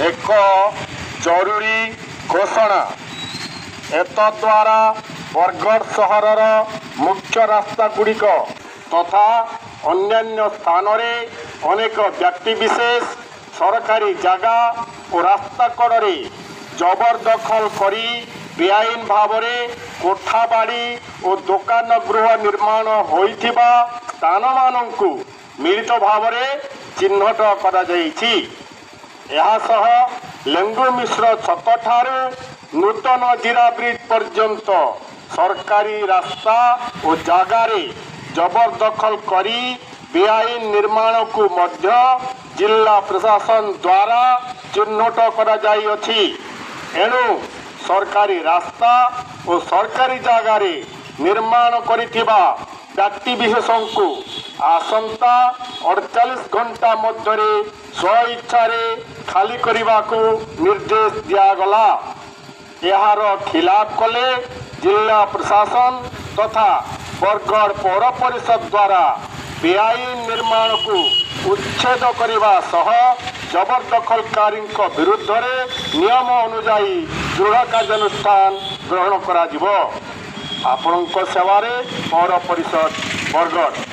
ଏକ ଜରୁରୀ ଘୋଷଣା। ଏତଦ୍ୱାରା ବରଗଡ଼ ସହରର ମୁଖ୍ୟ ରାସ୍ତାଗୁଡ଼ିକ ତଥା ଅନ୍ୟାନ୍ୟ ସ୍ଥାନରେ ଅନେକ ବ୍ୟକ୍ତିବିଶେଷ ସରକାରୀ ଜାଗା ଓ ରାସ୍ତା କଡ଼ରେ ଜବରଦଖଲ କରି ବେଆଇନ ଭାବରେ କୋଠାବାଡ଼ି ଓ ଦୋକାନ ଗୃହ ନିର୍ମାଣ ହୋଇଥିବା ସ୍ଥାନମାନଙ୍କୁ ମିଳିତ ଭାବରେ ଚିହ୍ନଟ କରାଯାଇଛି। ଏହାସହ ଲେଙ୍ଗୁମିଶ୍ର ଛକଠାରୁ ନୂତନ ଜିରା ବ୍ରିଜ ପର୍ଯ୍ୟନ୍ତ ସରକାରୀ ରାସ୍ତା ଓ ଜାଗାରେ ଜବରଦଖଲ କରି ବେଆଇନ ନିର୍ମାଣକୁ ମଧ୍ୟ ଜିଲ୍ଲା ପ୍ରଶାସନ ଦ୍ୱାରା ଚିହ୍ନଟ କରାଯାଇଅଛି। ଏଣୁ ସରକାରୀ ରାସ୍ତା ଓ ସରକାରୀ ଜାଗାରେ ନିର୍ମାଣ କରିଥିବା ବ୍ୟକ୍ତିବିଶେଷଙ୍କୁ ଆସନ୍ତା 48 ଘଣ୍ଟା ମଧ୍ୟରେ ସ୍ୱଇଚ୍ଛାରେ ଖାଲି କରିବାକୁ ନିର୍ଦ୍ଦେଶ ଦିଆଗଲା। ଏହାର ଖିଲାପ କଲେ ଜିଲ୍ଲା ପ୍ରଶାସନ ତଥା ବରଗଡ଼ ପୌର ପରିଷଦ ଦ୍ୱାରା ବେଆଇନ ନିର୍ମାଣକୁ ଉଚ୍ଛେଦ କରିବା ସହ ଜବରଦଖଲକାରୀଙ୍କ ବିରୁଦ୍ଧରେ ନିୟମ ଅନୁଯାୟୀ ଦୃଢ଼ କାର୍ଯ୍ୟାନୁଷ୍ଠାନ ଗ୍ରହଣ କରାଯିବ। ଆପଣଙ୍କ ସେବାରେ ପୌର ପରିଷଦ ବରଗଡ଼।